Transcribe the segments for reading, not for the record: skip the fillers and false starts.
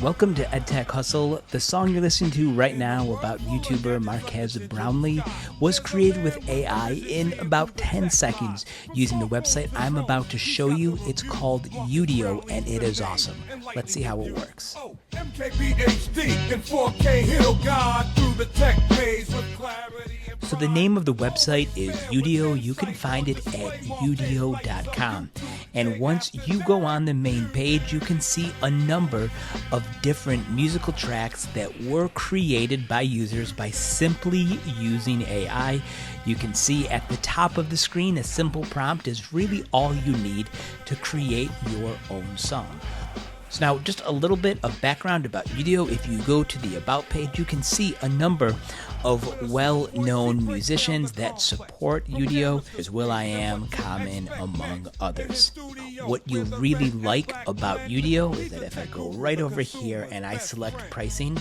Welcome to EdTech Hustle. The song you're listening to right now about YouTuber Marquez Brownlee was created with AI in about 10 seconds using the website I'm about to show you. It's called Udio, and it is awesome. Let's see how it works. So the name of the website is Udio. You can find it at udio.com. And once you go on the main page, you can see a number of different musical tracks that were created by users by simply using AI. You can see at the top of the screen a simple prompt is really all you need to create your own song. So now just a little bit of background about Udio. If you go to the About page, you can see a number of well-known musicians that support Udio. There's will.i.am, Common, among others. What you really like about Udio is that if I go right over here and I select pricing,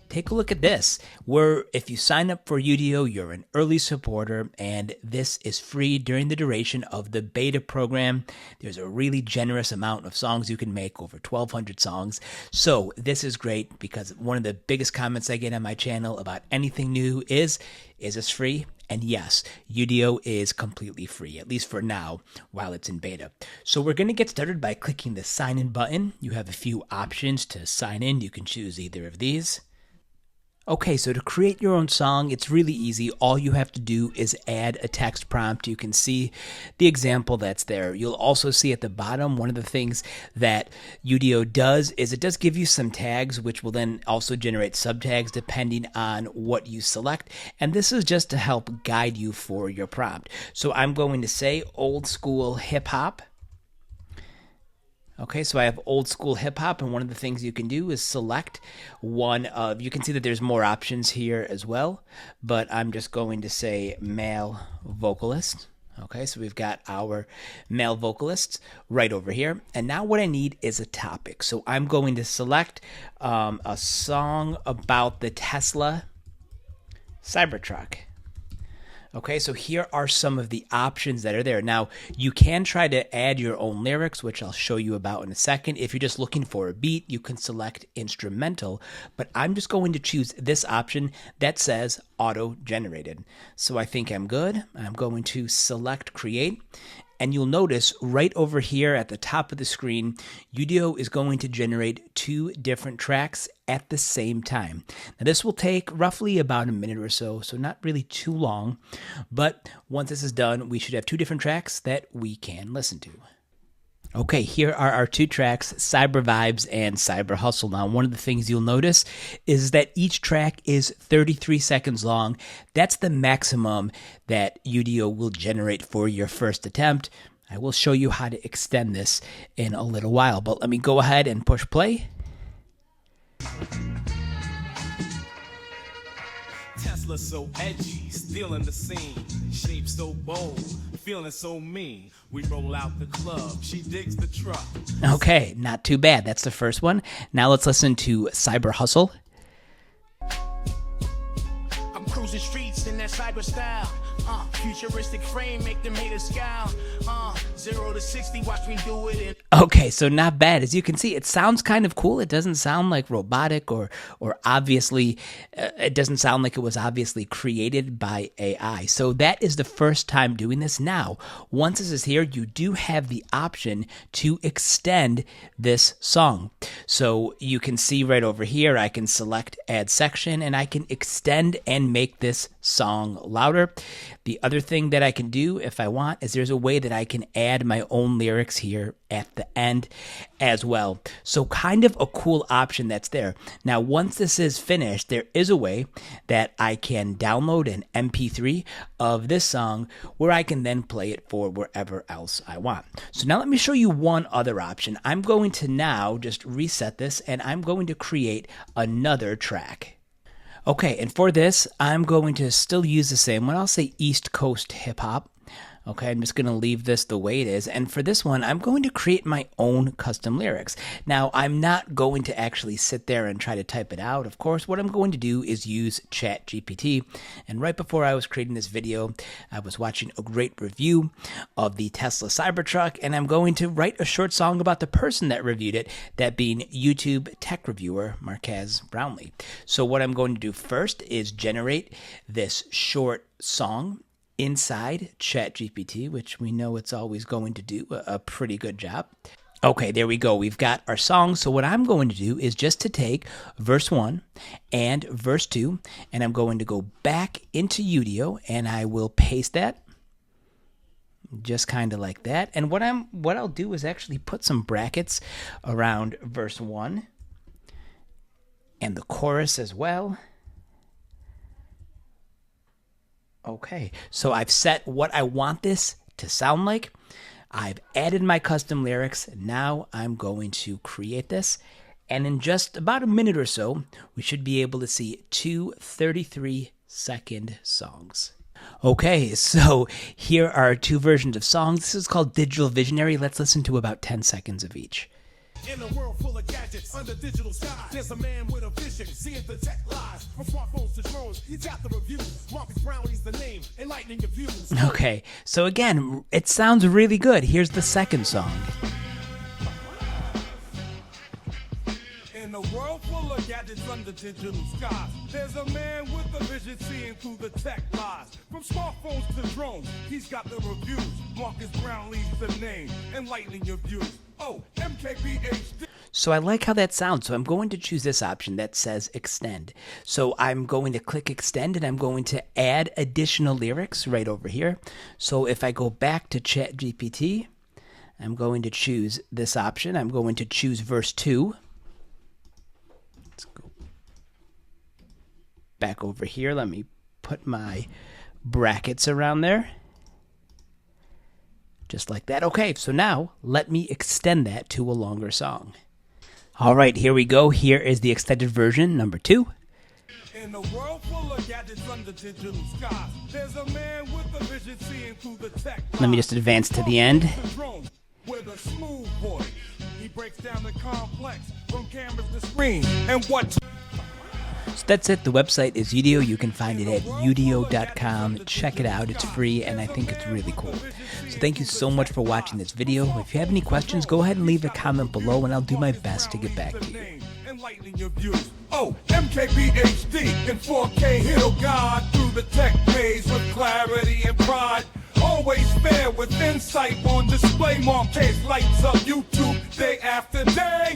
take a look at this, where if you sign up for Udio, you're an early supporter, and this is free during the duration of the beta program. There's a really generous amount of songs you can make, over 1,200 songs. So this is great because one of the biggest comments I get on my channel about anything new is this free? And yes, Udio is completely free, at least for now, while it's in beta. So we're going to get started by clicking the sign in button. You have a few options to sign in. You can choose either of these. Okay, so to create your own song, it's really easy. All you have to do is add a text prompt. You can see the example that's there. You'll also see at the bottom, one of the things that Udio does is it does give you some tags, which will then also generate subtags depending on what you select. And this is just to help guide you for your prompt. So I'm going to say old school hip hop. Okay, so I have old school hip hop, and one of the things you can do is select one of, you can see that there's more options here as well, but I'm just going to say male vocalist. Okay, so we've got our male vocalists right over here. And now what I need is a topic. So I'm going to select a song about the Tesla Cybertruck. Okay, so here are some of the options that are there. Now, you can try to add your own lyrics, which I'll show you about in a second. If you're just looking for a beat, you can select instrumental, but I'm just going to choose this option that says auto-generated. So I think I'm good. I'm going to select create. And you'll notice right over here at the top of the screen, Udio is going to generate 2 different tracks at the same time. Now this will take roughly about a minute or so not really too long. But once this is done, we should have 2 different tracks that we can listen to. Okay, here are our 2 tracks, Cyber Vibes and Cyber Hustle. Now, one of the things you'll notice is that each track is 33 seconds long. That's the maximum that Udio will generate for your first attempt. I will show you how to extend this in a little while, but let me go ahead and push play. Tesla so edgy, stealing the scene. Shape so bold, feeling so mean. We roll out the club, she digs the truck. Okay, not too bad. That's the first one. Now let's listen to Cyber Hustle. I'm cruising streets in that cyber style. Futuristic frame, make them haters scowl. 0 to 60, watch me do it in. Okay, so not bad. As you can see, it sounds kind of cool. It doesn't sound like robotic or obviously, it doesn't sound like it was obviously created by AI. So that is the first time doing this. Now, once this is here, you do have the option to extend this song. So you can see right over here, I can select add section and I can extend and make this song louder. The other thing that I can do if I want is there's a way that I can add my own lyrics here at the end as well. So kind of a cool option that's there. Now, once this is finished, there is a way that I can download an MP3 of this song where I can then play it for wherever else I want. So now let me show you one other option. I'm going to now just reset this and I'm going to create another track. Okay, and for this, I'm going to still use the same one. I'll say East Coast Hip Hop. Okay, I'm just going to leave this the way it is. And for this one, I'm going to create my own custom lyrics. Now, I'm not going to actually sit there and try to type it out. Of course, what I'm going to do is use ChatGPT. And right before I was creating this video, I was watching a great review of the Tesla Cybertruck, and I'm going to write a short song about the person that reviewed it, that being YouTube tech reviewer Marquez Brownlee. So what I'm going to do first is generate this short song inside ChatGPT, which we know it's always going to do a pretty good job. Okay, there we go. We've got our song. So what I'm going to do is just to take verse 1 and verse 2, and I'm going to go back into Udio, and I will paste that just kind of like that. And what I'll do is actually put some brackets around verse 1 and the chorus as well. Okay, so I've set what I want this to sound like. I've added my custom lyrics. Now I'm going to create this. And in just about a minute or so, we should be able to see two 33-second songs. Okay, so here are two versions of songs. This is called Digital Visionary. Let's listen to about 10 seconds of each. In a world full of gadgets under digital skies, there's a man with a vision, seeing the tech lies. From smartphones to drones, he's got the reviews. Marcus Brownlee's the name, enlightening your views. Okay, so again, it sounds really good. Here's the second song. In a world full of gadgets under digital skies, there's a man with a vision, seeing through the tech lies. From smartphones to drones, he's got the reviews. Marcus Brownlee's the name, enlightening your views. Oh, MKBHD. So I like how that sounds. So I'm going to choose this option that says extend. So I'm going to click extend, and I'm going to add additional lyrics right over here. So if I go back to ChatGPT, I'm going to choose this option. I'm going to choose verse 2. Let's go back over here. Let me put my brackets around there. Just like that. Okay, so now let me extend that to a longer song. All right, here we go. Here is the extended version, number 2. In a world full of gadgets under digital skies, there's a man with a vision, seeing through the tech. Let me just advance to the end. With a smooth voice, he breaks down the complex from cameras to screen and what. So that's it. The website is Udio. You can find it at udio.com. Check it out. It's free, and I think it's really cool. So thank you so much for watching this video. If you have any questions, go ahead and leave a comment below, and I'll do my best to get back to you. Enlightening your views. Oh, MKBHD in 4K, he'll guide through the tech maze with clarity and pride. Always fair with insight on display. Marquez lights up YouTube day after day.